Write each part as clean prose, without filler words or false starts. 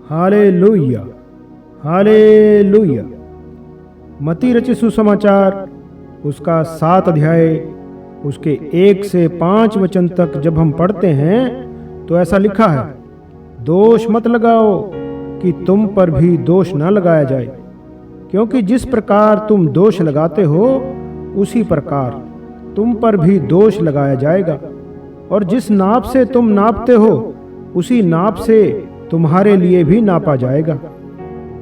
Hallelujah, hallelujah. मत्ती रचित सुसमाचार उसका 7 अध्याय उसके 1 से 5 वचन तक जब हम पढ़ते हैं तो ऐसा लिखा है, दोष मत लगाओ कि तुम पर भी दोष न लगाया जाए, क्योंकि जिस प्रकार तुम दोष लगाते हो उसी प्रकार तुम पर भी दोष लगाया जाएगा, और जिस नाप से तुम नापते हो उसी नाप से तुम्हारे लिए भी नापा जाएगा।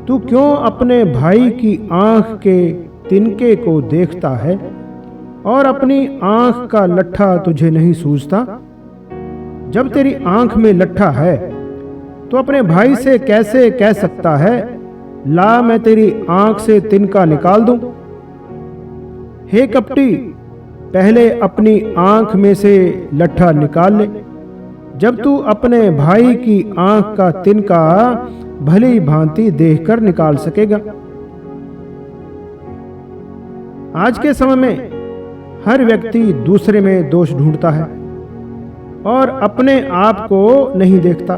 तू क्यों अपने भाई की आंख के तिनके को देखता है और अपनी आंख का लट्ठा तुझे नहीं सूझता? जब तेरी आंख में लट्ठा है तो अपने भाई से कैसे कह सकता है, ला मैं तेरी आंख से तिनका निकाल दूं? हे कपटी, पहले अपनी आंख में से लट्ठा निकाल ले, जब तू अपने भाई की आंख का तिनका भली भांति देखकर निकाल सकेगा। आज के समय में हर व्यक्ति दूसरे में दोष ढूंढता है और अपने आप को नहीं देखता।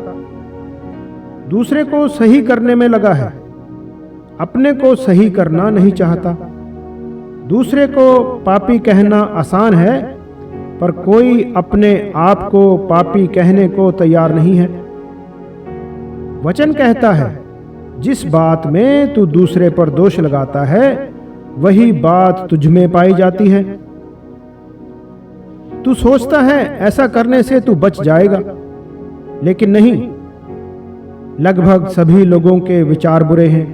दूसरे को सही करने में लगा है, अपने को सही करना नहीं चाहता। दूसरे को पापी कहना आसान है, पर कोई अपने आप को पापी कहने को तैयार नहीं है। वचन कहता है, जिस बात में तू दूसरे पर दोष लगाता है वही बात तुझ में पाई जाती है। तू सोचता है ऐसा करने से तू बच जाएगा, लेकिन नहीं। लगभग सभी लोगों के विचार बुरे हैं।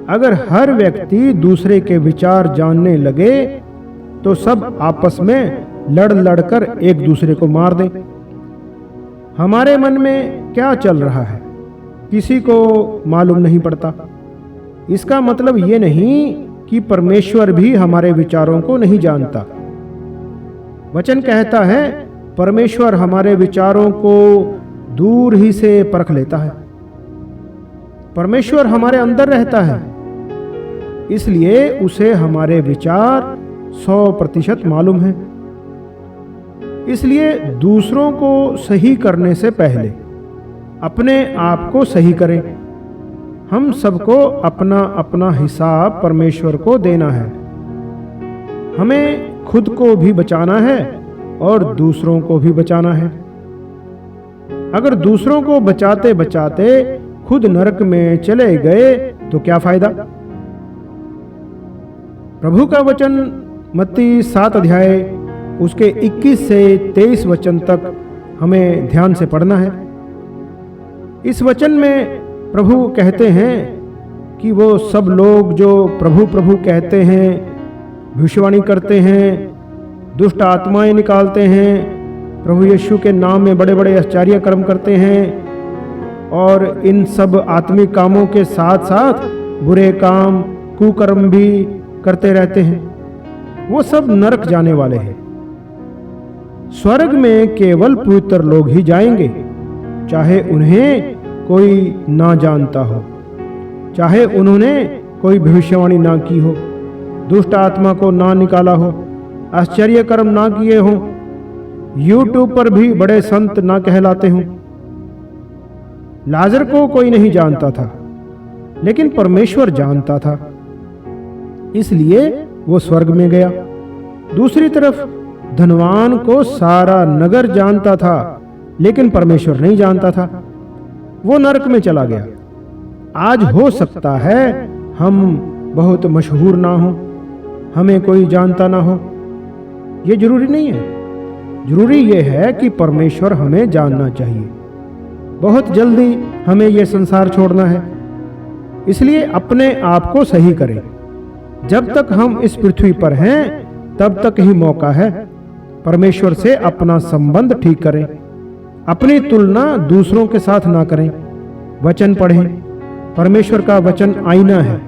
अगर हर व्यक्ति दूसरे के विचार जानने लगे तो सब आपस में लड़ लड़कर एक दूसरे को मार दें। हमारे मन में क्या चल रहा है किसी को मालूम नहीं पड़ता। इसका मतलब ये नहीं कि परमेश्वर भी हमारे विचारों को नहीं जानता। वचन कहता है, परमेश्वर हमारे विचारों को दूर ही से परख लेता है। परमेश्वर हमारे अंदर रहता है, इसलिए उसे हमारे विचार 100% मालूम है। इसलिए दूसरों को सही करने से पहले अपने आप को सही करें। हम सबको अपना अपना हिसाब परमेश्वर को देना है। हमें खुद को भी बचाना है और दूसरों को भी बचाना है। अगर दूसरों को बचाते बचाते खुद नरक में चले गए तो क्या फायदा? प्रभु का वचन मत्ती 7 अध्याय उसके 21 से 23 वचन तक हमें ध्यान से पढ़ना है। इस वचन में प्रभु कहते हैं कि वो सब लोग जो प्रभु प्रभु कहते हैं, भविष्यवाणी करते हैं, दुष्ट आत्माएं निकालते हैं, प्रभु यीशु के नाम में बड़े बड़े आश्चर्य कर्म करते हैं और इन सब आत्मिक कामों के साथ साथ बुरे काम कुकर्म भी करते रहते हैं, वो सब नरक जाने वाले हैं। स्वर्ग में केवल पवित्र लोग ही जाएंगे, चाहे उन्हें कोई ना जानता हो, चाहे उन्होंने कोई भविष्यवाणी ना की हो, दुष्ट आत्मा को ना निकाला हो, आश्चर्य कर्म ना किए हों, यूट्यूब पर भी बड़े संत ना कहलाते हों। लाजर को कोई नहीं जानता था, लेकिन परमेश्वर जानता था, इसलिए वो स्वर्ग में गया। दूसरी तरफ धनवान को सारा नगर जानता था, लेकिन परमेश्वर नहीं जानता था, वो नरक में चला गया। आज हो सकता है हम बहुत मशहूर ना हो, हमें कोई जानता ना हो, ये जरूरी नहीं है। जरूरी ये है कि परमेश्वर हमें जानना चाहिए। बहुत जल्दी हमें ये संसार छोड़ना है, इसलिए अपने आप को सही करें। जब तक हम इस पृथ्वी पर हैं तब तक ही मौका है। परमेश्वर से अपना संबंध ठीक करें, अपनी तुलना दूसरों के साथ ना करें। वचन पढ़ें, परमेश्वर का वचन आईना है,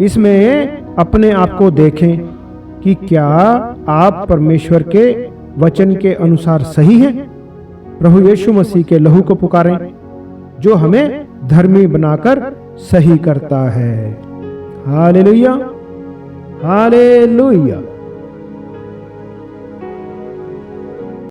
इसमें अपने आप को देखें कि क्या आप परमेश्वर के वचन के अनुसार सही हैं। प्रभु यीशु मसीह के लहू को पुकारें जो हमें धर्मी बनाकर सही करता है। Hallelujah, hallelujah.